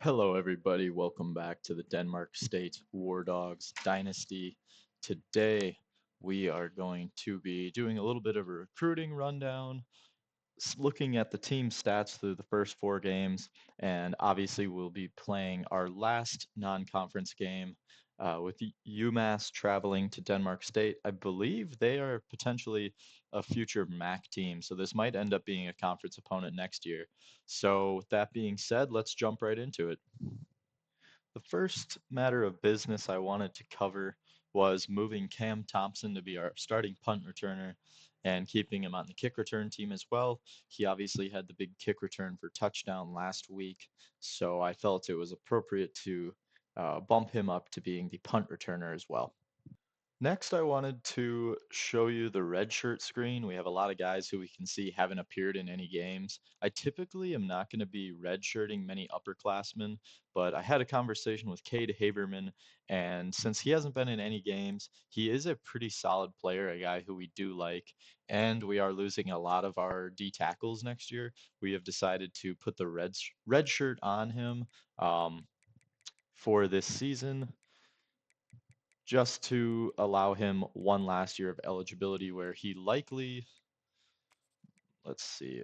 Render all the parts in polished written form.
Hello, everybody. Welcome back to the Denmark State War Dogs Dynasty. Today, we are going to be doing a little bit of a recruiting rundown, looking at the team stats through the first four games, and obviously, we'll be playing our last non conference game with UMass traveling to Denmark State. I believe they are potentially a future MAC team, so this might end up being a conference opponent next year. So, with that being said, let's jump right into it. The first matter of business I wanted to cover was moving Cam Thompson to be our starting punt returner and keeping him on the kick return team as well. He obviously had the big kick return for touchdown last week, so I felt it was appropriate to bump him up to being the punt returner as well. Next, I wanted to show you the red shirt screen. We have a lot of guys who we can see haven't appeared in any games. I typically am not going to be red shirting many upperclassmen, but I had a conversation with Cade Haberman, and since he hasn't been in any games, he is a pretty solid player, a guy who we do like, and we are losing a lot of our D tackles next year. We have decided to put the red shirt on him for this season just to allow him one last year of eligibility where let's see,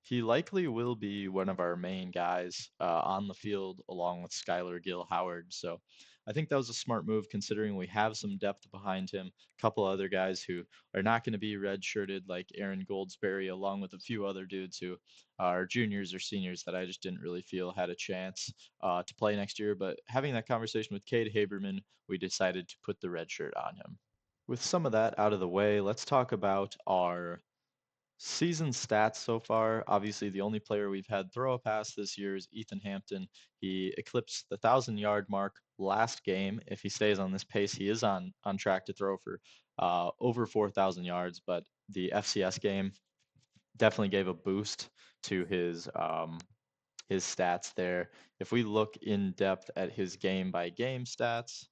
he likely will be one of our main guys on the field along with Skylar Gill Howard. So I think that was a smart move considering we have some depth behind him. A couple other guys who are not going to be redshirted, like Aaron Goldsberry, along with a few other dudes who are juniors or seniors that I just didn't really feel had a chance to play next year. But having that conversation with Cade Haberman, we decided to put the red shirt on him. With some of that out of the way, let's talk about our season stats so far. Obviously, the only player we've had throw a pass this year is Ethan Hampton. He eclipsed the 1,000-yard mark last game. If he stays on this pace, he is on track to throw for over 4,000 yards. But the FCS game definitely gave a boost to his stats there. If we look in depth at his game by game stats,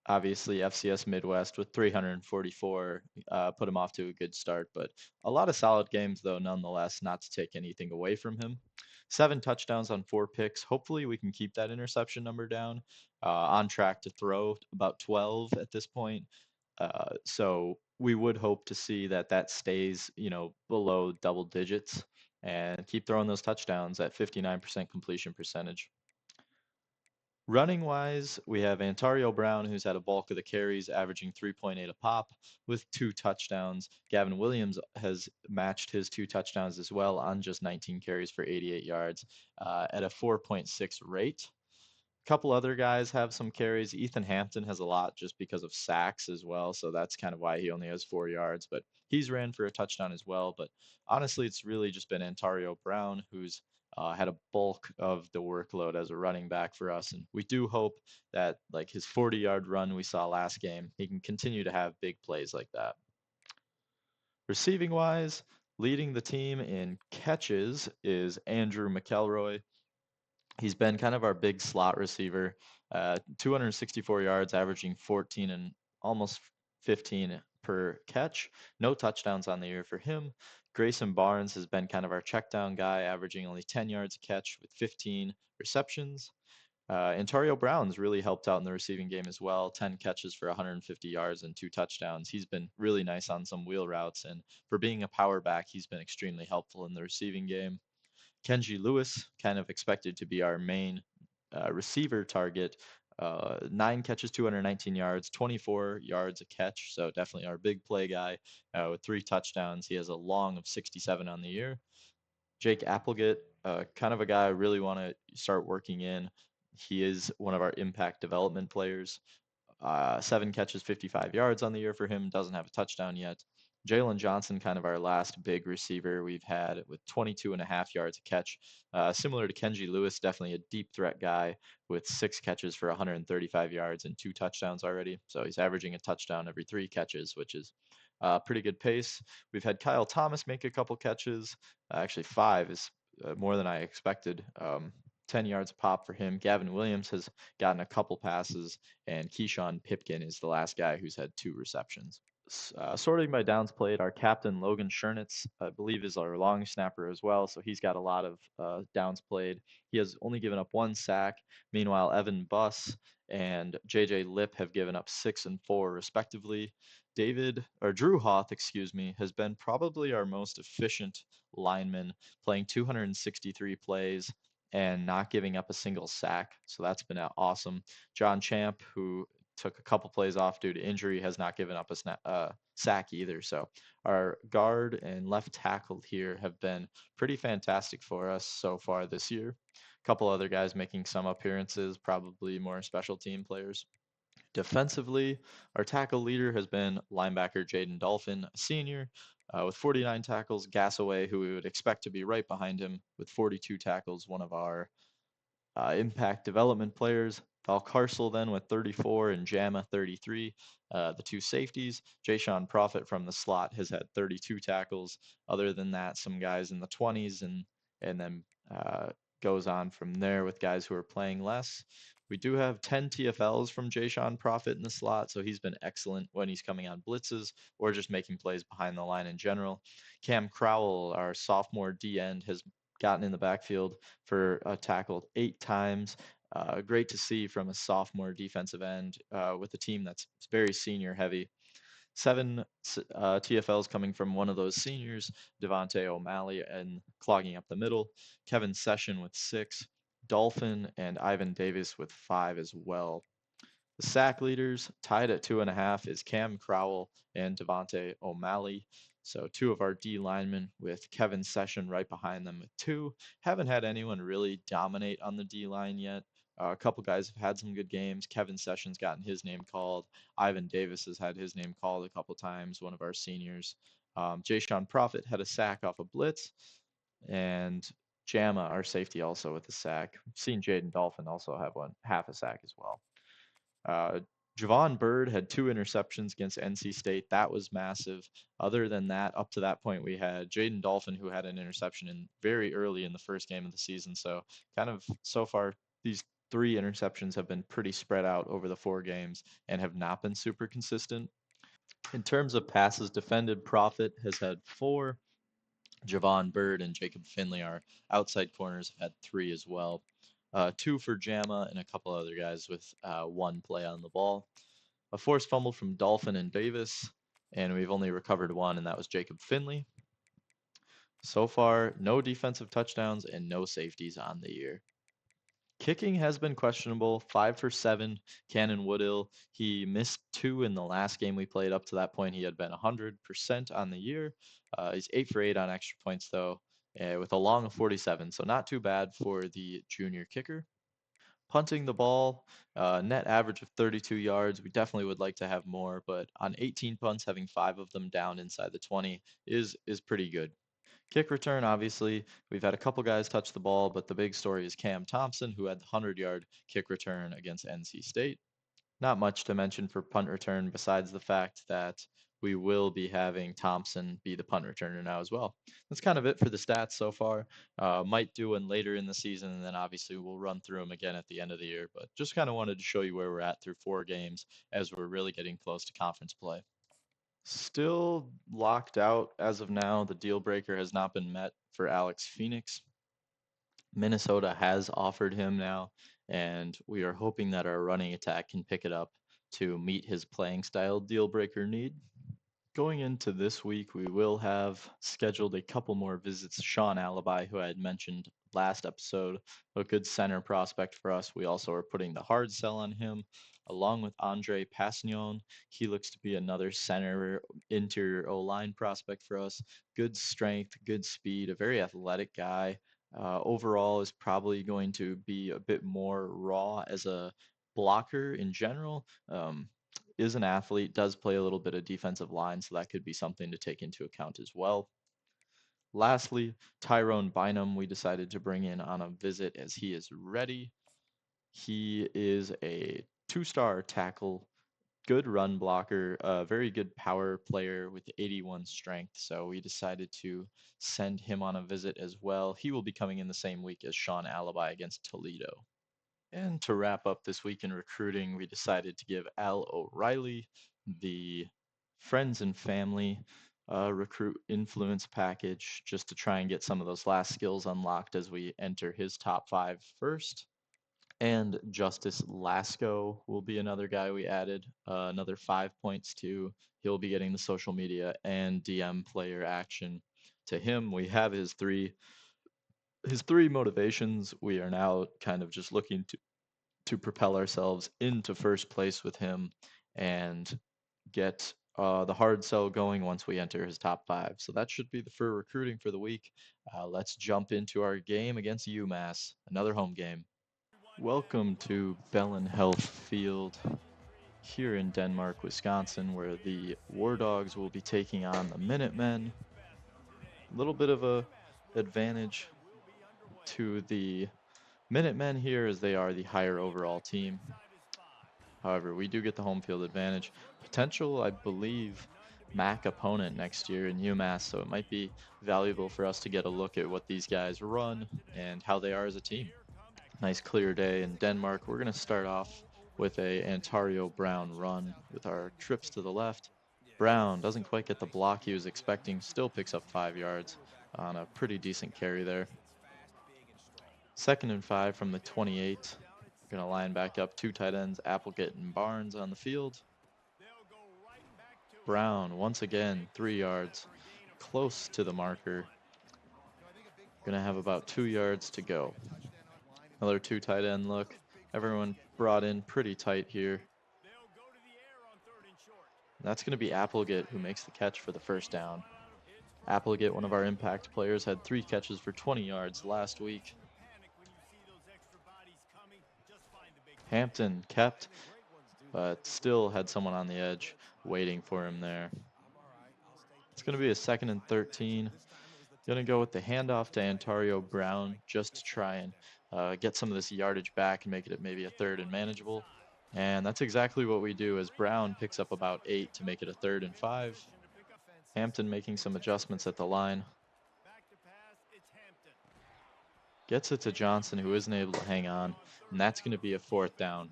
obviously FCS Midwest with 344 put him off to a good start, but a lot of solid games though nonetheless, not to take anything away from him. 7 touchdowns on 4 picks. Hopefully we can keep that interception number down. On track to throw about 12 at this point. So we would hope to see that stays, below double digits and keep throwing those touchdowns at 59% completion percentage. Running wise, we have Antario Brown, who's had a bulk of the carries, averaging 3.8 a pop with 2 touchdowns. Gavin Williams has matched his 2 touchdowns as well on just 19 carries for 88 yards at a 4.6 rate. A couple other guys have some carries. Ethan Hampton has a lot just because of sacks as well, so that's kind of why he only has 4 yards. But he's ran for a touchdown as well. But honestly, it's really just been Antario Brown who's had a bulk of the workload as a running back for us, and we do hope that like his 40-yard run we saw last game, he can continue to have big plays like that. Receiving wise, leading the team in catches is Andrew McElroy. He's been kind of our big slot receiver, 264 yards, averaging 14 and almost 15 per catch. No touchdowns on the year for him. Grayson Barnes has been kind of our check down guy, averaging only 10 yards a catch with 15 receptions. Antario Brown's really helped out in the receiving game as well. 10 catches for 150 yards and 2 touchdowns. He's been really nice on some wheel routes, and for being a power back, he's been extremely helpful in the receiving game. Kenji Lewis, kind of expected to be our main receiver target. 9 catches, 219 yards, 24 yards a catch. So definitely our big play guy with 3 touchdowns. He has a long of 67 on the year. Jake Applegate, kind of a guy I really want to start working in. He is one of our impact development players. 7 catches, 55 yards on the year for him. Doesn't have a touchdown yet. Jalen Johnson, kind of our last big receiver we've had with 22 and a half yards a catch. Similar to Kenji Lewis, definitely a deep threat guy with 6 catches for 135 yards and 2 touchdowns already. So he's averaging a touchdown every 3 catches, which is pretty good pace. We've had Kyle Thomas make a couple catches. Actually, 5 is more than I expected. 10 yards a pop for him. Gavin Williams has gotten a couple passes, and Keyshawn Pipkin is the last guy who's had 2 receptions. Sorting by downs played, our captain Logan Schernitz, I believe, is our long snapper as well. So he's got a lot of downs played. He has only given up one sack. Meanwhile, Evan Buss and JJ Lip have given up 6 and 4 respectively. Drew Hoth, excuse me, has been probably our most efficient lineman, playing 263 plays and not giving up a single sack. So that's been awesome. John Champ, who took a couple plays off due to injury, has not given up a sack either. So our guard and left tackle here have been pretty fantastic for us so far this year. A couple other guys making some appearances, probably more special team players. Defensively, our tackle leader has been linebacker Jaden Dolphin, a senior, with 49 tackles. Gassaway, who we would expect to be right behind him, with 42 tackles, one of our impact development players. Valcarcel then with 34 and Jama 33. The two safeties. Jay Profit from the slot has had 32 tackles. Other than that, some guys in the 20s and then uh, goes on from there with guys who are playing less. We do have 10 TFLs from Jay Profit in the slot, so he's been excellent when he's coming on blitzes or just making plays behind the line in general. Cam Crowell, our sophomore D end, has gotten in the backfield for a tackle 8 times. Great to see from a sophomore defensive end with a team that's very senior heavy. Seven TFLs coming from one of those seniors, Devontae O'Malley, and clogging up the middle. Kevin Session with 6. Dolphin and Ivan Davis with 5 as well. The sack leaders tied at 2.5 is Cam Crowell and Devontae O'Malley. So two of our D linemen with Kevin Session right behind them with 2. Haven't had anyone really dominate on the D line yet. A couple guys have had some good games. Kevin Sessions gotten his name called. Ivan Davis has had his name called a couple times, one of our seniors. Jay Profit had a sack off a blitz. And Jama, our safety, also with a sack. I've seen Jaden Dolphin also have half a sack as well. Uh, Javon Bird had 2 interceptions against NC State. That was massive. Other than that, up to that point, we had Jaden Dolphin, who had an interception in very early in the first game of the season. So, kind of so far, these 3 interceptions have been pretty spread out over the 4 games and have not been super consistent. In terms of passes defended, Profit has had 4. Javon Bird and Jacob Finley, our outside corners, have had 3 as well. 2 for Jama and a couple other guys with 1 play on the ball. A forced fumble from Dolphin and Davis, and we've only recovered 1, and that was Jacob Finley. So far, no defensive touchdowns and no safeties on the year. Kicking has been questionable. 5 for 7, Cannon Woodill. He missed 2 in the last game we played. Up to that point, he had been 100% on the year. He's 8 for 8 on extra points, though, with a long of 47. So not too bad for the junior kicker. Punting the ball, net average of 32 yards. We definitely would like to have more, but on 18 punts, having 5 of them down inside the 20 is pretty good. Kick return, obviously, we've had a couple guys touch the ball, but the big story is Cam Thompson, who had the 100-yard kick return against NC State. Not much to mention for punt return besides the fact that we will be having Thompson be the punt returner now as well. That's kind of it for the stats so far. Might do one later in the season, and then obviously we'll run through them again at the end of the year. But just kind of wanted to show you where we're at through 4 games as we're really getting close to conference play. Still locked out as of now. The deal breaker has not been met for Alex Phoenix. Minnesota has offered him now, and we are hoping that our running attack can pick it up to meet his playing style deal breaker need. Going into this week, we will have scheduled a couple more visits. Sean Alibi, who I had mentioned last episode, a good center prospect for us. We also are putting the hard sell on him, along with Andre Passignon. He looks to be another center interior O line prospect for us. Good strength, good speed, a very athletic guy. Overall, is probably going to be a bit more raw as a blocker in general. Is an athlete, does play a little bit of defensive line, so that could be something to take into account as well. Lastly, Tyrone Bynum, we decided to bring in on a visit as he is ready. He is a 2-star tackle, good run blocker, a very good power player with 81 strength. So we decided to send him on a visit as well. He will be coming in the same week as Sean Alibi against Toledo. And to wrap up this week in recruiting, we decided to give Al O'Reilly the friends and family recruit influence package just to try and get some of those last skills unlocked as we enter his top 5 first. And Justice Lasco will be another guy we added, another 5 points to. He'll be getting the social media and DM player action. To him, we have his three motivations. We are now kind of just looking to propel ourselves into first place with him and get the hard sell going once we enter his top 5. So that should be the for recruiting for the week. Let's jump into our game against UMass, another home game. Welcome to Bellin Health Field here in Denmark, Wisconsin, where the War Dogs will be taking on the Minutemen. A little bit of a advantage to the Minutemen here as they are the higher overall team. However, we do get the home field advantage. Potential, I believe, MAC opponent next year in UMass, so it might be valuable for us to get a look at what these guys run and how they are as a team. Nice clear day in Denmark. We're going to start off with a Ontario Brown run with our trips to the left. Brown doesn't quite get the block he was expecting, still picks up 5 yards on a pretty decent carry there. 2nd and 5 from the 28. Going to line back up 2 tight ends, Applegate and Barnes on the field. Brown once again 3 yards, close to the marker. Going to have about 2 yards to go. Another 2 tight end look. Everyone brought in pretty tight here. That's going to be Applegate who makes the catch for the first down. Applegate, one of our impact players, had 3 catches for 20 yards last week. Hampton kept, but still had someone on the edge waiting for him there. It's going to be a 2nd and 13. Going to go with the handoff to Ontario Brown just to try and get some of this yardage back and make it maybe a 3rd and manageable. And that's exactly what we do as Brown picks up about 8 to make it a 3rd and 5. Hampton making some adjustments at the line. Gets it to Johnson, who isn't able to hang on, and that's going to be a 4th down.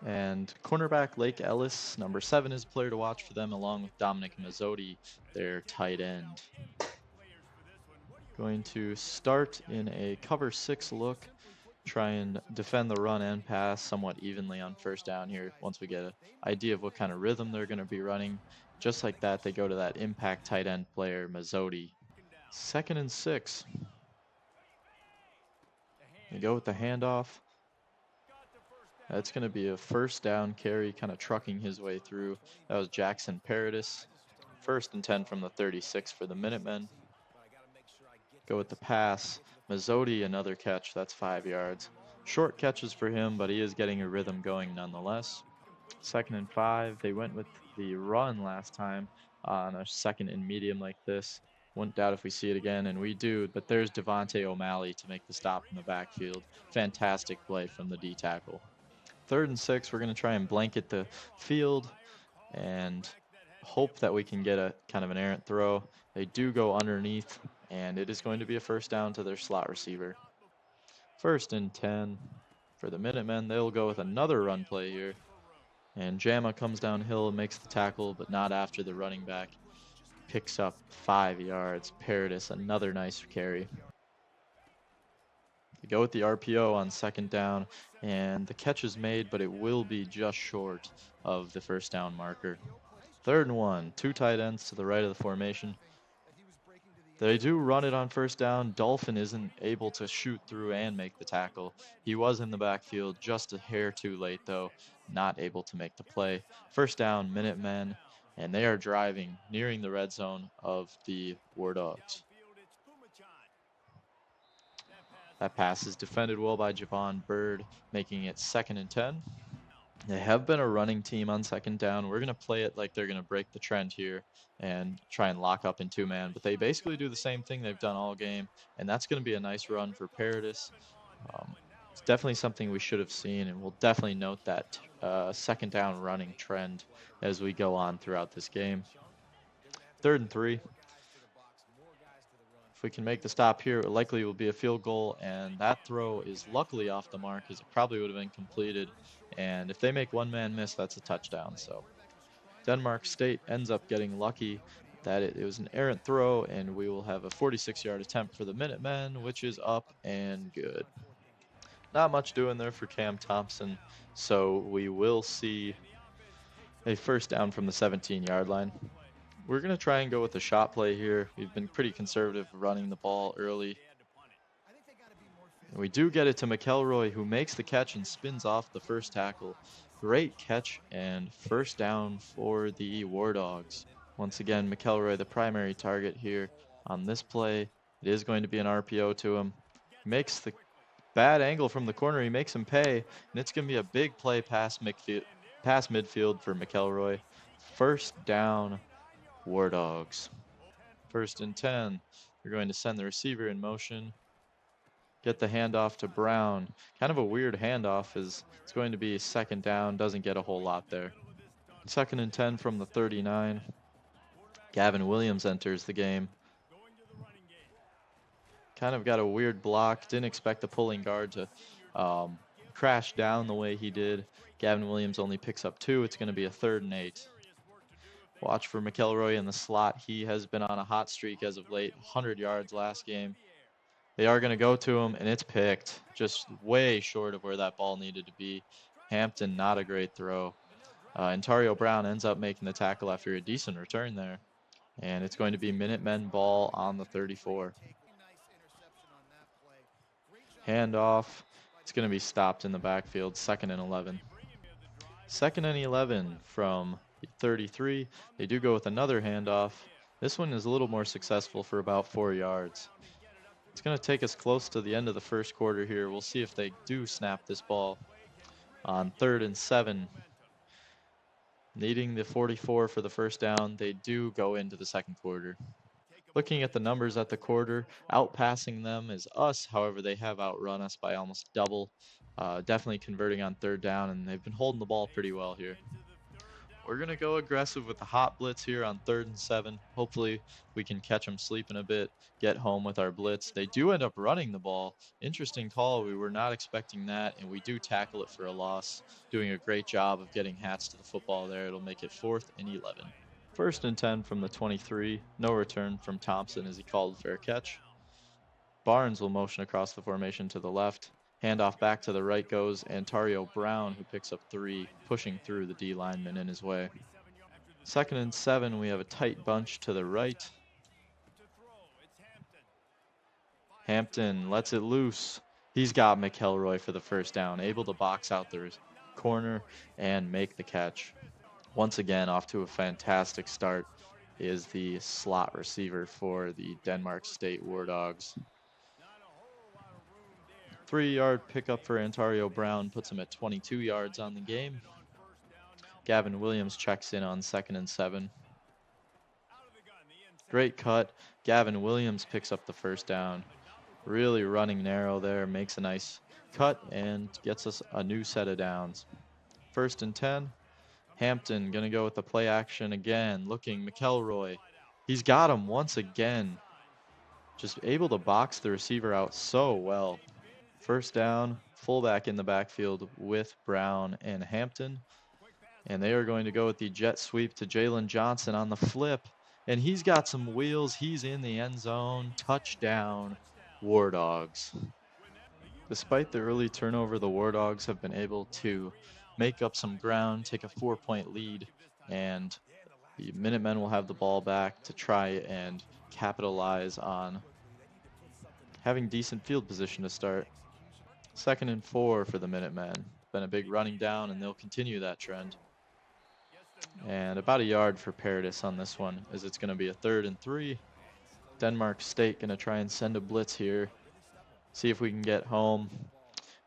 And cornerback Lake Ellis, number 7, is a player to watch for them, along with Dominic Mazzotti, their tight end. Going to start in a cover 6 look, try and defend the run and pass somewhat evenly on first down here once we get an idea of what kind of rhythm they're going to be running. Just like that, they go to that impact tight end player, Mazzotti. 2nd and 6. They go with the handoff. That's going to be a 1st down carry, kind of trucking his way through. That was Jackson Paradis. 1st and 10 from the 36 for the Minutemen. Go with the pass. Mazzotti, another catch. That's 5 yards. Short catches for him, but he is getting a rhythm going nonetheless. 2nd and 5. They went with the run last time on a 2nd and medium like this. Wouldn't doubt if we see it again, and we do. But there's Devontae O'Malley to make the stop in the backfield. Fantastic play from the D tackle. 3rd and 6. We're going to try and blanket the field and hope that we can get a kind of an errant throw. They do go underneath, and it is going to be a 1st down to their slot receiver. 1st and 10 for the Minutemen. They'll go with another run play here. And Jama comes downhill and makes the tackle, but not after the running back picks up 5 yards. Paradis, another nice carry. They go with the RPO on 2nd down, and the catch is made, but it will be just short of the 1st down marker. 3rd and 1, 2 tight ends to the right of the formation. They do run it on 1st down. Dolphin isn't able to shoot through and make the tackle. He was in the backfield just a hair too late, though, not able to make the play. 1st down, Minutemen, and they are driving, nearing the red zone of the War Dogs. That pass is defended well by Javon Bird, making it 2nd and 10. They have been a running team on 2nd down. We're going to play it like they're going to break the trend here and try and lock up in 2-man. But they basically do the same thing they've done all game, and that's going to be a nice run for Paradis. It's definitely something we should have seen, and we'll definitely note that 2nd down running trend as we go on throughout this game. 3rd and 3. If we can make the stop here, it likely will be a field goal, and that throw is luckily off the mark as it probably would have been completed. And if they make 1-man miss, that's a touchdown. So Denmark State ends up getting lucky that it was an errant throw, and we will have a 46-yard attempt for the Minutemen, which is up and good. Not much doing there for Cam Thompson, so we will see a first down from the 17-yard line. We're going to try and go with a shot play here. We've been pretty conservative running the ball early. And we do get it to McElroy, who makes the catch and spins off the first tackle. Great catch and first down for the War Dogs. Once again, McElroy the primary target here on this play. It is going to be an RPO to him. Makes the bad angle from the corner. He makes him pay, and it's going to be a big play past midfield for McElroy. First down, War Dogs. 1st and 10. They're going to send the receiver in motion. Get the handoff to Brown. Kind of a weird handoff, as it's going to be 2nd down. Doesn't get a whole lot there. 2nd and 10 from the 39. Gavin Williams enters the game. Kind of got a weird block. Didn't expect the pulling guard to crash down the way he did. Gavin Williams only picks up 2. It's going to be a 3rd and 8. Watch for McElroy in the slot. He has been on a hot streak as of late. 100 yards last game. They are going to go to him, and it's picked. Just way short of where that ball needed to be. Hampton, not a great throw. Ontario Brown ends up making the tackle after a decent return there. And it's going to be Minutemen ball on the 34. Handoff. It's going to be stopped in the backfield. 2nd and 11. 2nd and 11 from 33. They do go with another handoff. This one is a little more successful for about 4 yards. It's going to take us close to the end of the first quarter here. We'll see if they do snap this ball on 3rd and 7. Needing the 44 for the first down, they do go into the second quarter. Looking at the numbers at the quarter, outpassing them is us. However, they have outrun us by almost double. Definitely converting on 3rd down, and they've been holding the ball pretty well here. We're going to go aggressive with the hot blitz here on 3rd and 7. Hopefully we can catch them sleeping a bit, get home with our blitz. They do end up running the ball. Interesting call. We were not expecting that, and we do tackle it for a loss. Doing a great job of getting hats to the football there. It'll make it 4th and 11. 1st and 10 from the 23. No return from Thompson as he called a fair catch. Barnes will motion across the formation to the left. Handoff back to the right goes Ontario Brown, who picks up 3, pushing through the D lineman in his way. 2nd and 7, we have a tight bunch to the right. Hampton lets it loose. He's got McElroy for the first down, able to box out the corner and make the catch. Once again, off to a fantastic start is the slot receiver for the Denmark State War Dogs. 3-yard pickup for Ontario Brown puts him at 22 yards on the game. Gavin Williams checks in on 2nd and 7. Great cut. Gavin Williams picks up the first down. Really running narrow there, makes a nice cut and gets us a new set of downs. 1st and 10. Hampton gonna go with the play action again, looking McElroy. He's got him once again. Just able to box the receiver out so well. 1st down, fullback in the backfield with Brown and Hampton. And they are going to go with the jet sweep to Jalen Johnson on the flip. And he's got some wheels. He's in the end zone. Touchdown, War Dogs. Despite the early turnover, the War Dogs have been able to make up some ground, take a 4-point lead, and the Minutemen will have the ball back to try and capitalize on having decent field position to start. 2nd and 4 for the Minutemen. Been a big running down, and they'll continue that trend. And about a yard for Paradis on this one, as it's going to be a 3rd and 3. Denmark State going to try and send a blitz here. See if we can get home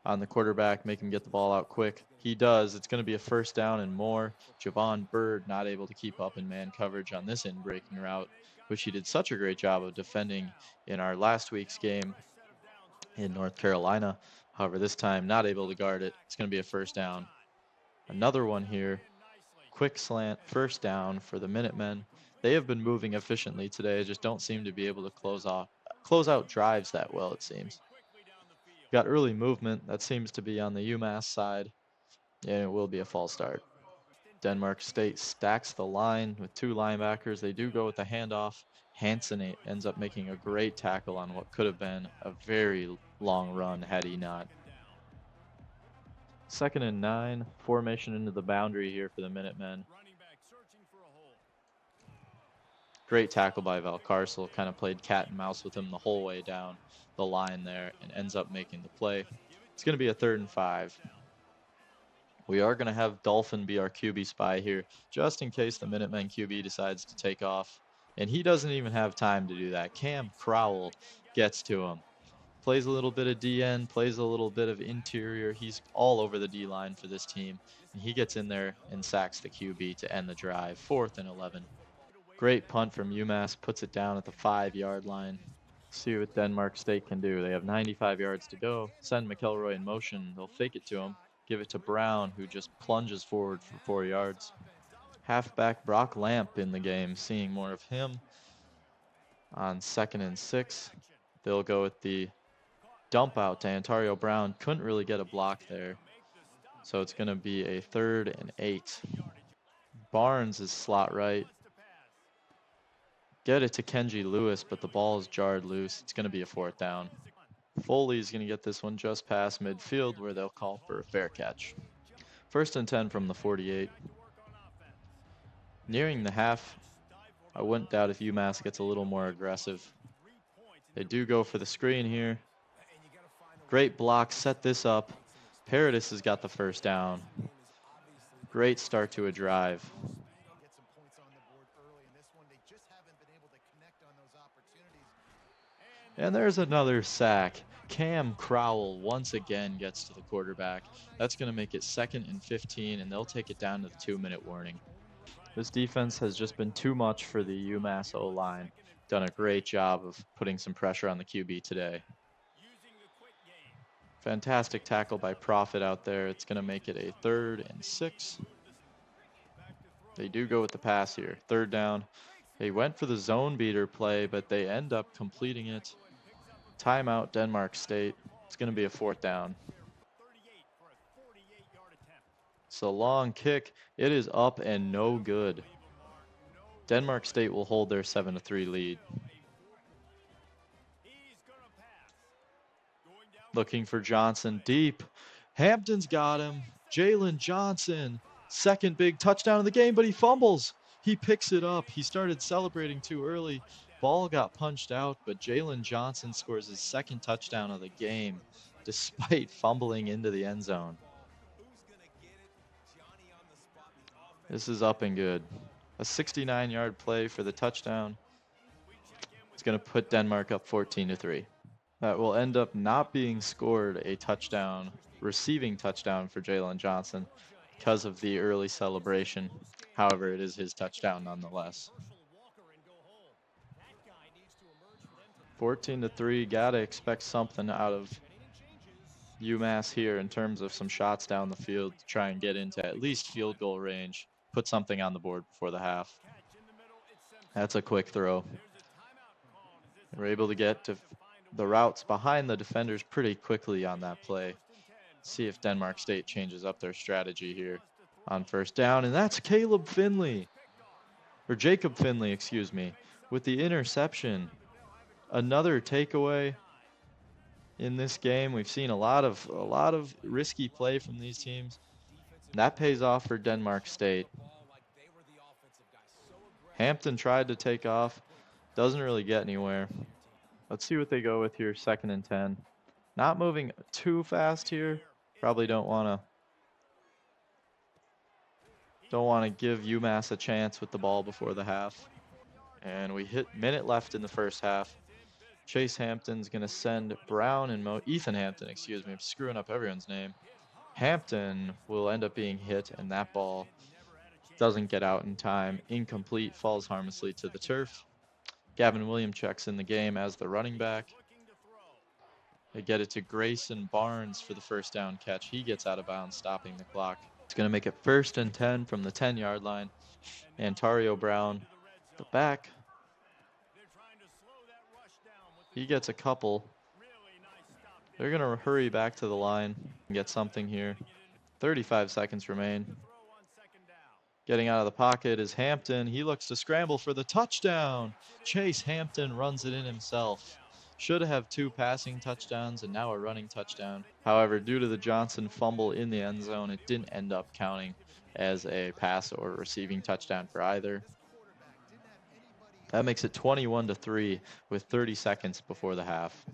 on the quarterback, make him get the ball out quick. He does. It's going to be a 1st down and more. Javon Bird not able to keep up in man coverage on this in-breaking route, which he did such a great job of defending in our last week's game in North Carolina. However, this time not able to guard it. It's going to be a 1st down. Another one here. Quick slant, 1st down for the Minutemen. They have been moving efficiently today. Just don't seem to be able to close out drives that well, it seems. Got early movement. That seems to be on the UMass side. And it will be a false start. Denmark State stacks the line with two linebackers. They do go with the handoff. Hansen ends up making a great tackle on what could have been a very long run had he not. 2nd and 9, formation into the boundary here for the Minutemen. Great tackle by Valcarcel, kind of played cat and mouse with him the whole way down the line there and ends up making the play. It's going to be a 3rd and 5. We are going to have Dolphin be our QB spy here, just in case the Minutemen QB decides to take off. And he doesn't even have time to do that. Cam Crowell gets to him. Plays a little bit of DN, plays a little bit of interior. He's all over the D-line for this team. And he gets in there and sacks the QB to end the drive. 4th and 11. Great punt from UMass, puts it down at the 5-yard line. See what Denmark State can do. They have 95 yards to go. Send McElroy in motion. They'll fake it to him. Give it to Brown, who just plunges forward for 4 yards. Halfback Brock Lamp in the game, seeing more of him. On 2nd and 6, they'll go with the dump out to Ontario Brown. Couldn't really get a block there. So it's going to be a 3rd and 8. Barnes is slot right. Get it to Kenji Lewis, but the ball is jarred loose. It's going to be a 4th down. Foley's going to get this one just past midfield where they'll call for a fair catch. 1st and 10 from the 48. Nearing the half, I wouldn't doubt if UMass gets a little more aggressive. They do go for the screen here. Great block, set this up. Paradis has got the 1st down. Great start to a drive. And there's another sack. Cam Crowell once again gets to the quarterback. That's going to make it 2nd and 15, and they'll take it down to the 2-minute warning. This defense has just been too much for the UMass O-line. Done a great job of putting some pressure on the QB today. Fantastic tackle by Profit out there. It's going to make it a 3rd and 6. They do go with the pass here. 3rd down. They went for the zone beater play, but they end up completing it. Timeout, Denmark State. It's going to be a 4th down. It's a long kick. It is up and no good. Denmark State will hold their 7-3 lead. Looking for Johnson deep. Hampton's got him. Jalen Johnson. 2nd big touchdown of the game, but he fumbles. He picks it up. He started celebrating too early. Ball got punched out, but Jalen Johnson scores his 2nd touchdown of the game, despite fumbling into the end zone. This is up and good. A 69-yard play for the touchdown. It's going to put Denmark up 14-3. That will end up not being scored a touchdown, receiving touchdown for Jalen Johnson because of the early celebration. However, it is his touchdown nonetheless. 14-3, gotta expect something out of UMass here in terms of some shots down the field to try and get into at least field goal range, put something on the board before the half. That's a quick throw. We're able to get to the routes behind the defenders pretty quickly on that play. See if Denmark State changes up their strategy here on 1st down, and that's Jacob Finley, excuse me, with the interception. Another takeaway in this game. We've seen a lot of risky play from these teams. That pays off for Denmark State. Hampton tried to take off, doesn't really get anywhere. Let's see what they go with here. 2nd and 10. Not moving too fast here. Probably don't want to give UMass a chance with the ball before the half. And we hit minute left in the 1st half. Chase Hampton's going to send Brown and Ethan Hampton, excuse me. I'm screwing up everyone's name. Hampton will end up being hit, and that ball doesn't get out in time. Incomplete, falls harmlessly to the turf. Gavin Williamchuk's in the game as the running back. They get it to Grayson Barnes for the 1st down catch. He gets out of bounds, stopping the clock. It's going to make it 1st and 10 from the 10-yard line. Ontario Brown, the back. He gets a couple. They're going to hurry back to the line and get something here. 35 seconds remain. Getting out of the pocket is Hampton. He looks to scramble for the touchdown. Chase Hampton runs it in himself. Should have 2 passing touchdowns and now a running touchdown. However, due to the Johnson fumble in the end zone, it didn't end up counting as a pass or receiving touchdown for either. That makes it 21-3 with 30 seconds before the half.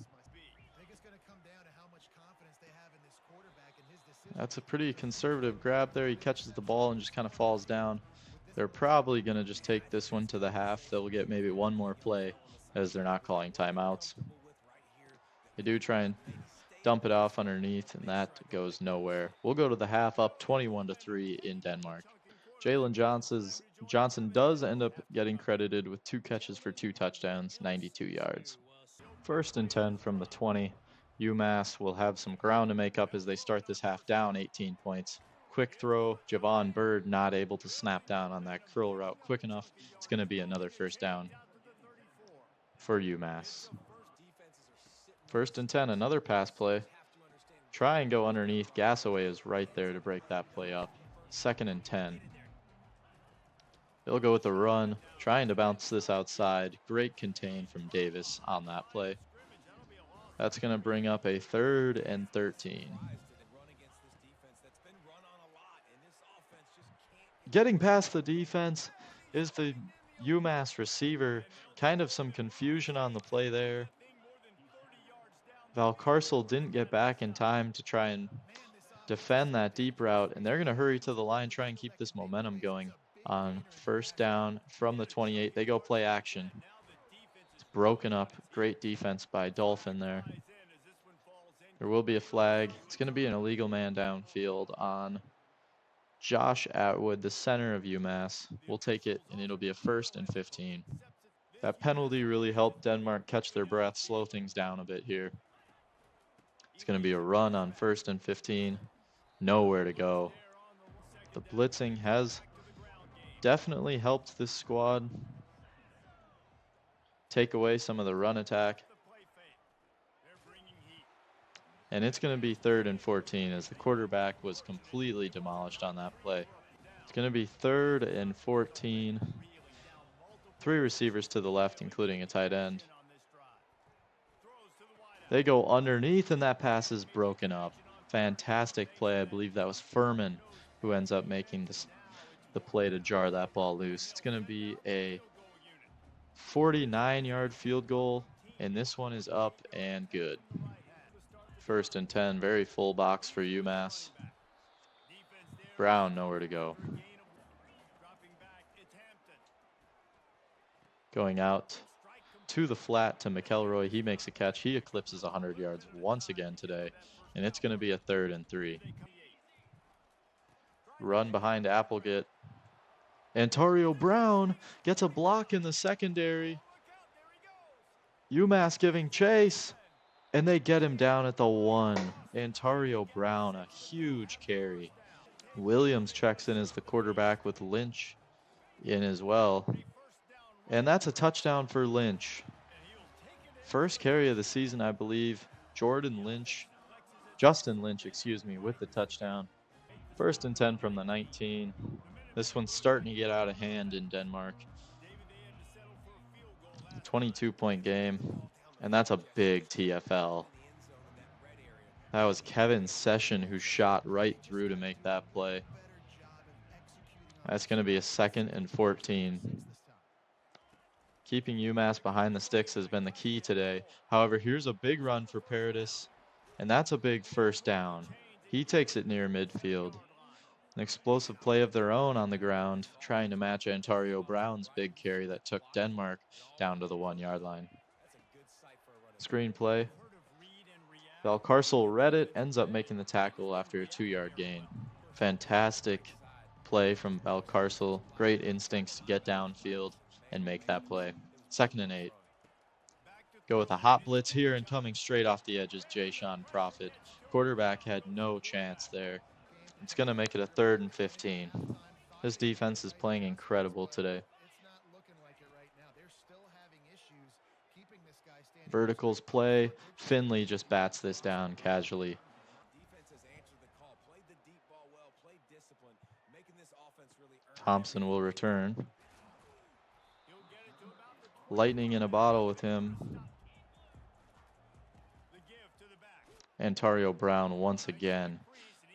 That's a pretty conservative grab there. He catches the ball and just kind of falls down. They're probably going to just take this one to the half. They'll get maybe one more play as they're not calling timeouts. They do try and dump it off underneath, and that goes nowhere. We'll go to the half up 21-3 in Denmark. Jalen Johnson does end up getting credited with 2 catches for 2 touchdowns, 92 yards. 1st and 10 from the 20. UMass will have some ground to make up as they start this half down 18 points. Quick throw, Javon Bird not able to snap down on that curl route quick enough. It's going to be another 1st down for UMass. 1st and 10, another pass play. Try and go underneath. Gasaway is right there to break that play up. 2nd and 10. They'll go with a run, trying to bounce this outside. Great contain from Davis on that play. That's going to bring up a 3rd and 13. Getting past the defense is the UMass receiver. Kind of some confusion on the play there. Valcarcel didn't get back in time to try and defend that deep route, and they're going to hurry to the line, try and keep this momentum going on 1st down from the 28. They go play action. It's broken up. Great defense by Dolphin there. There will be a flag. It's going to be an illegal man downfield on Josh Atwood, the center of UMass. We'll take it, and it'll be a 1st and 15. That penalty really helped Denmark catch their breath, slow things down a bit here. It's going to be a run on 1st and 15. Nowhere to go. The blitzing has definitely helped this squad take away some of the run attack. And it's going to be 3rd and 14 as the quarterback was completely demolished on that play. It's going to be 3rd and 14. 3 receivers to the left, including a tight end. They go underneath, and that pass is broken up. Fantastic play. I believe that was Furman who ends up making the play to jar that ball loose. It's going to be a 49-yard field goal, and this one is up and good. 1st and 10, very full box for UMass. Brown nowhere to go. Going out to the flat to McElroy. He makes a catch. He eclipses 100 yards once again today, and it's going to be a 3rd and 3. Run behind Applegate. Antario Brown gets a block in the secondary. UMass giving chase. And they get him down at the 1. Antario Brown, a huge carry. Williams checks in as the quarterback with Lynch in as well. And that's a touchdown for Lynch. 1st carry of the season, I believe. Justin Lynch, with the touchdown. 1st and 10 from the 19. This one's starting to get out of hand in Denmark. 22-point game. And that's a big TFL. That was Kevin Session who shot right through to make that play. That's going to be a 2nd and 14. Keeping UMass behind the sticks has been the key today. However, here's a big run for Paradis, and that's a big 1st down. He takes it near midfield. An explosive play of their own on the ground, trying to match Antario Brown's big carry that took Denmark down to the 1-yard line. Screen play. Valcarcel read it, ends up making the tackle after a 2-yard gain. Fantastic play from Valcarcel. Great instincts to get downfield and make that play. 2nd and 8. Go with a hot blitz here, and coming straight off the edge is Jay-Sean Prophet. Quarterback had no chance there. It's going to make it a 3rd and 15. This defense is playing incredible today. Verticals play. Finley just bats this down casually. Thompson will return. Lightning in a bottle with him. Antario Brown once again.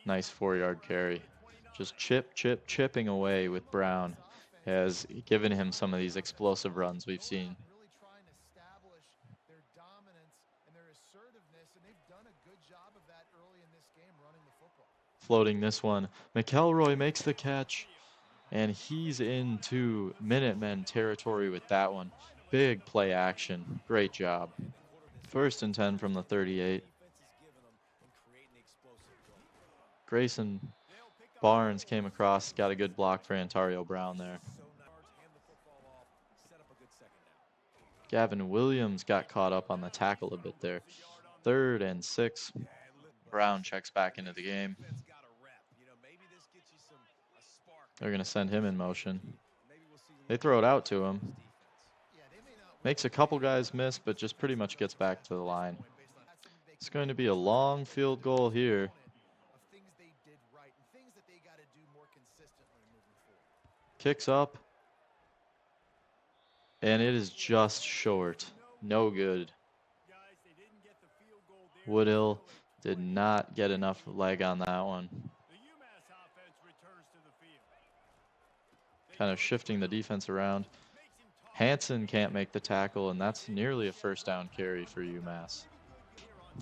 Nice 4-yard carry. Just chipping away with Brown has given him some of these explosive runs we've seen. Really trying to establish their dominance and their assertiveness, and they've done a good job of that early in this game running the football. Floating this one. McElroy makes the catch, and he's into Minutemen territory with that one. Big play action. Great job. 1st and 10 from the 38. Grayson Barnes came across, got a good block for Antario Brown there. Gavin Williams got caught up on the tackle a bit there. 3rd and 6. Brown checks back into the game. They're going to send him in motion. They throw it out to him. Makes a couple guys miss, but just pretty much gets back to the line. It's going to be a long field goal here. Kicks up. And it is just short. No good. Woodhill did not get enough leg on that one. Kind of shifting the defense around. Hansen can't make the tackle, and that's nearly a 1st down carry for UMass.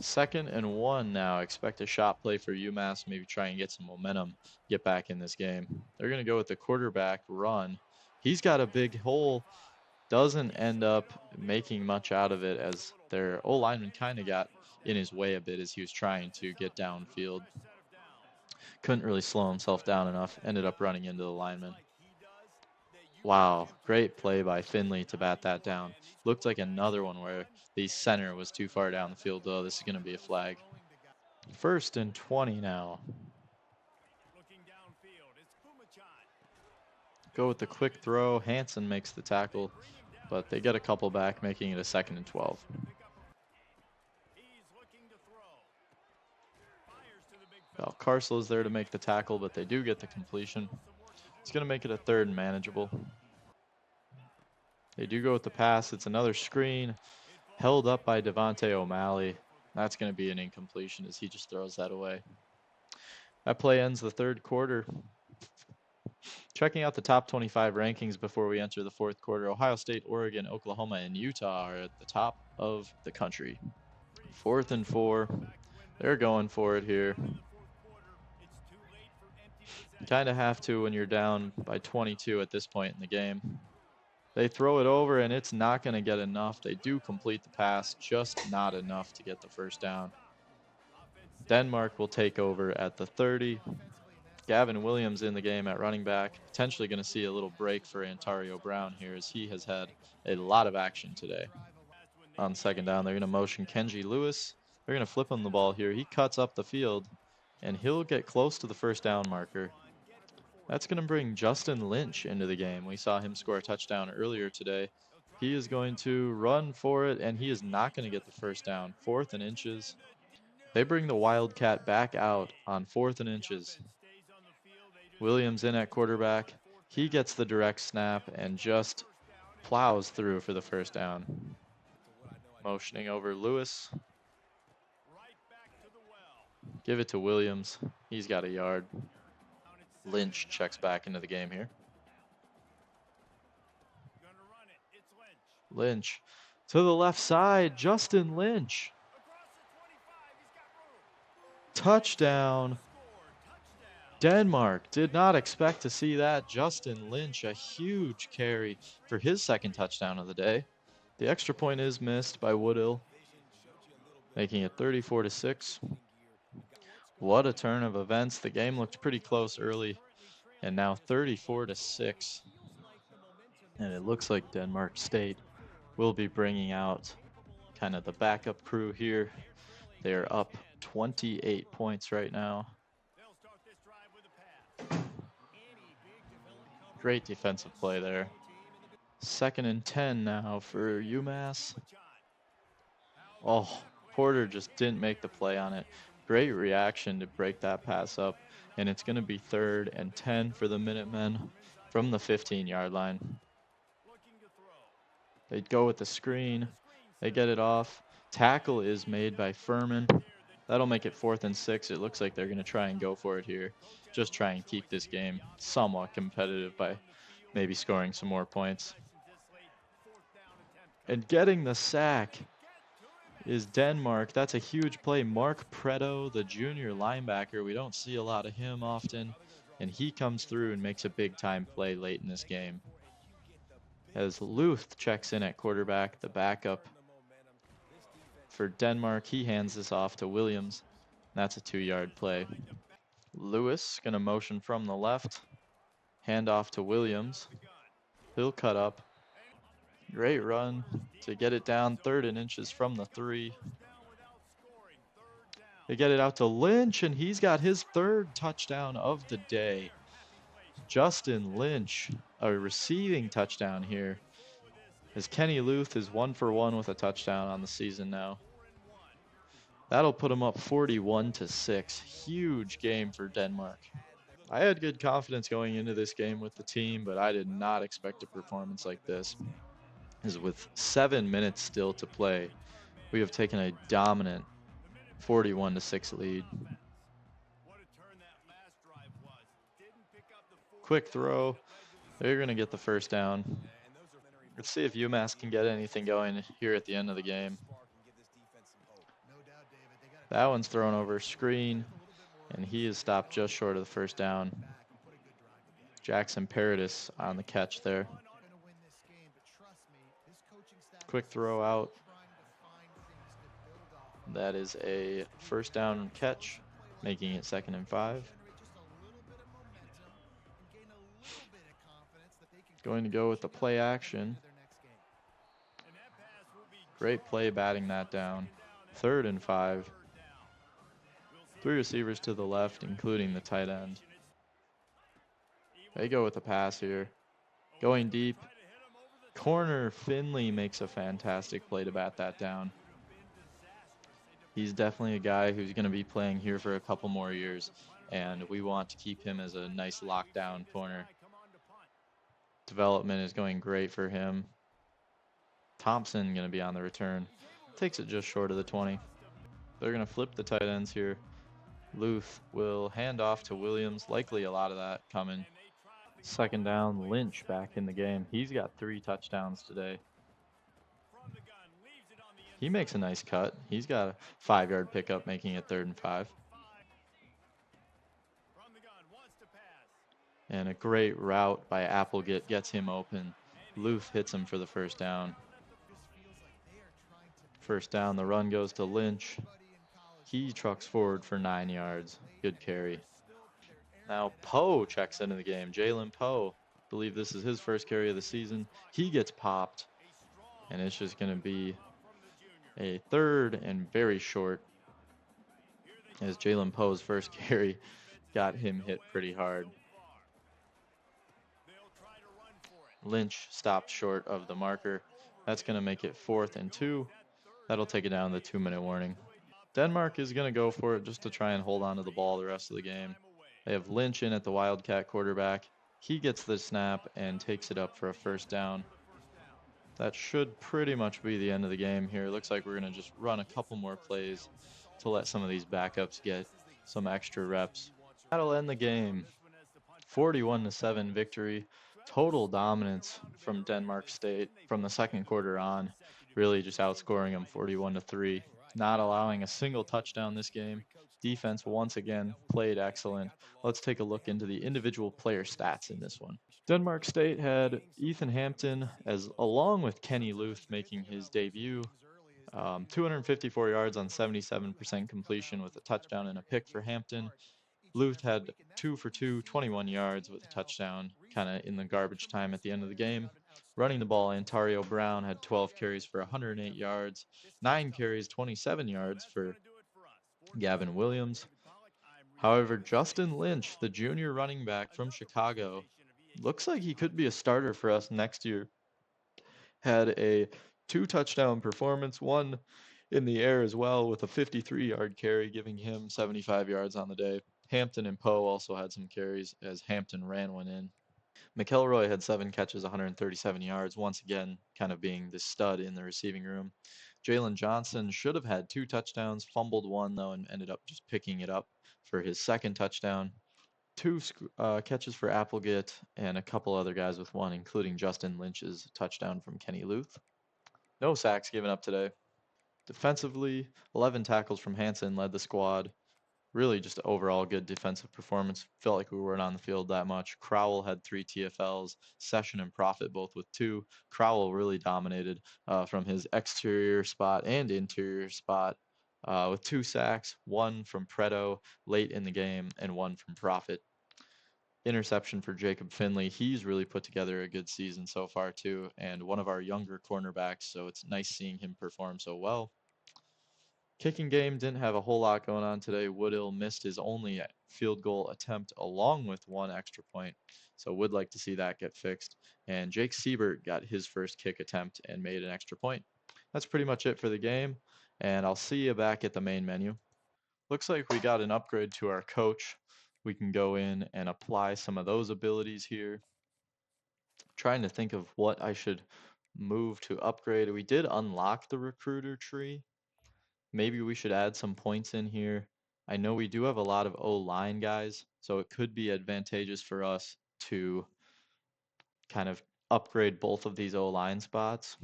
2nd and 1 now. Expect a shot play for UMass. Maybe try and get some momentum, get back in this game. They're going to go with the quarterback run. He's got a big hole. Doesn't end up making much out of it, as their O-lineman kind of got in his way a bit as he was trying to get downfield. Couldn't really slow himself down enough. Ended up running into the lineman. Wow, great play by Finley to bat that down. Looked like another one where the center was too far down the field, though. This is going to be a flag. 1st and 20 now. Go with the quick throw. Hansen makes the tackle, but they get a couple back, making it a 2nd and 12. Carsel is there to make the tackle, but they do get the completion. It's going to make it a 3rd and manageable. They do go with the pass. It's another screen held up by Devontae O'Malley. That's going to be an incompletion as he just throws that away. That play ends the 3rd quarter. Checking out the top 25 rankings before we enter the 4th quarter. Ohio State, Oregon, Oklahoma, and Utah are at the top of the country. 4th and 4. They're going for it here. You kind of have to when you're down by 22 at this point in the game. They throw it over, and it's not going to get enough. They do complete the pass, just not enough to get the 1st down. Denmark will take over at the 30. Gavin Williams in the game at running back. Potentially going to see a little break for Antario Brown here, as he has had a lot of action today. On 2nd down, they're going to motion Kenji Lewis. They're going to flip him the ball here. He cuts up the field, and he'll get close to the 1st down marker. That's going to bring Justin Lynch into the game. We saw him score a touchdown earlier today. He is going to run for it, and he is not going to get the 1st down. 4th and inches. They bring the Wildcat back out on 4th and inches. Williams in at quarterback. He gets the direct snap and just plows through for the 1st down. Motioning over Lewis. Give it to Williams. He's got a yard. Lynch checks back into the game here. Lynch to the left side. Justin Lynch. Touchdown. Denmark. Did not expect to see that. Justin Lynch, a huge carry for his 2nd touchdown of the day. The extra point is missed by Woodhill, making it 34-6. What a turn of events. The game looked pretty close early, and now 34-6. And it looks like Denmark State will be bringing out kind of the backup crew here. They are up 28 points right now. Great defensive play there. 2nd and 10 now for UMass. Oh, Porter just didn't make the play on it. Great reaction to break that pass up. and it's going to be 3rd and 10 for the Minutemen from the 15-yard line. They go with the screen. They get it off. Tackle is made by Furman. That'll make it 4th and 6. It looks like they're going to try and go for it here. Just try and keep this game somewhat competitive by maybe scoring some more points. And getting the sack is Denmark. That's a huge play. Mark Preto, the junior linebacker. We don't see a lot of him often. And he comes through and makes a big-time play late in this game. As Luth checks in at quarterback, the backup for Denmark, he hands this off to Williams. That's a 2-yard play. Lewis going to motion from the left. Hand off to Williams. He'll cut up. Great run to get it down 3rd and inches from the 3. They get it out to Lynch, and he's got his 3rd touchdown of the day. Justin Lynch, a receiving touchdown here, as Kenny Luth is 1 for 1 with a touchdown on the season now. That'll put him up 41-6. Huge game for Denmark. I had good confidence going into this game with the team, but I did not expect a performance like this. As with 7 minutes still to play, we have taken a dominant 41-6 lead. Quick throw. They're going to get the first down. Let's see if UMass can get anything going here at the end of the game. That one's thrown over screen, and he is stopped just short of the first down. Jackson Paradis on the catch there. Quick throw out. That is a first down catch, making it 2nd and 5. Going to go with the play action. Great play batting that down. 3rd and 5. 3 receivers to the left, including the tight end. They go with the pass here. Going deep. Corner Finley makes a fantastic play to bat that down. He's definitely a guy who's going to be playing here for a couple more years, and we want to keep him as a nice lockdown corner. Development is going great for him. Thompson going to be on the return. Takes it just short of the 20. They're going to flip the tight ends here. Luth will hand off to Williams. Likely a lot of that coming. 2nd down, Lynch back in the game. He's got 3 touchdowns today. He makes a nice cut. He's got a 5-yard pickup, making it 3rd and 5. And a great route by Applegate gets him open. Luth hits him for the first down. First down, the run goes to Lynch. He trucks forward for 9 yards. Good carry. Now Poe checks into the game. Jalen Poe, I believe this is his first carry of the season. He gets popped, and it's just going to be a 3rd and very short, as Jalen Poe's first carry got him hit pretty hard. Lynch stopped short of the marker. That's going to make it 4th and 2. That'll take it down the 2-minute warning. Denmark is going to go for it just to try and hold on to the ball the rest of the game. They have Lynch in at the Wildcat quarterback. He gets the snap and takes it up for a first down. That should pretty much be the end of the game here. Looks like we're going to just run a couple more plays to let some of these backups get some extra reps. That'll end the game. 41-7 victory. Total dominance from Denmark State from the 2nd quarter on. Really just outscoring them 41-3. Not allowing a single touchdown this game. Defense once again played excellent. Let's take a look into the individual player stats in this one. Denmark State had Ethan Hampton along with Kenny Luth making his debut. 254 yards on 77% completion with a touchdown and a pick for Hampton. Luth had 2 for 2, 21 yards with a touchdown, kind of in the garbage time at the end of the game. Running the ball, Ontario Brown had 12 carries for 108 yards, 9 carries, 27 yards for Gavin Williams. However, Justin Lynch, the junior running back from Chicago, looks like he could be a starter for us next year. Had a 2-touchdown performance, one in the air as well with a 53-yard carry, giving him 75 yards on the day. Hampton and Poe also had some carries as Hampton ran one in. McElroy had 7 catches, 137 yards, once again, kind of being the stud in the receiving room. Jalen Johnson should have had 2 touchdowns, fumbled one, though, and ended up just picking it up for his second touchdown. Two catches for Applegate, and a couple other guys with one, including Justin Lynch's touchdown from Kenny Luth. No sacks given up today. Defensively, 11 tackles from Hansen led the squad. Really just overall good defensive performance. Felt like we weren't on the field that much. Crowell had 3 TFLs. Session and Profit both with 2. Crowell really dominated from his exterior spot and interior spot with 2 sacks, one from Preto late in the game and one from Profit. Interception for Jacob Finley. He's really put together a good season so far too, and one of our younger cornerbacks, so it's nice seeing him perform so well. Kicking game didn't have a whole lot going on today. Woodill missed his only field goal attempt along with 1 extra point, so would like to see that get fixed. And Jake Siebert got his first kick attempt and made an extra point. That's pretty much it for the game, and I'll see you back at the main menu. Looks like we got an upgrade to our coach. We can go in and apply some of those abilities here. Trying to think of what I should move to upgrade. We did unlock the recruiter tree. Maybe we should add some points in here. I know we do have a lot of O-line guys, so it could be advantageous for us to kind of upgrade both of these O-line spots.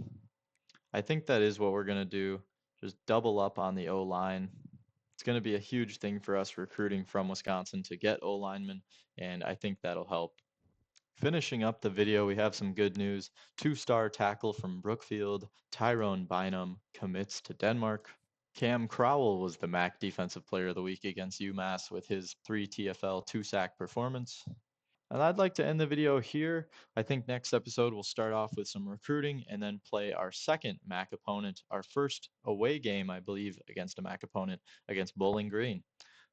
I think that is what we're going to do. Just double up on the O-line. It's going to be a huge thing for us recruiting from Wisconsin to get O-linemen, and I think that'll help. Finishing up the video, we have some good news. 2-star tackle from Brookfield, Tyrone Bynum commits to Denmark. Cam Crowell was the MAC Defensive Player of the Week against UMass with his 3 TFL 2-sack performance. And I'd like to end the video here. I think next episode we'll start off with some recruiting and then play our second MAC opponent, our first away game, I believe, against a MAC opponent against Bowling Green.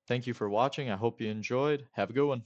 Thank you for watching. I hope you enjoyed. Have a good one.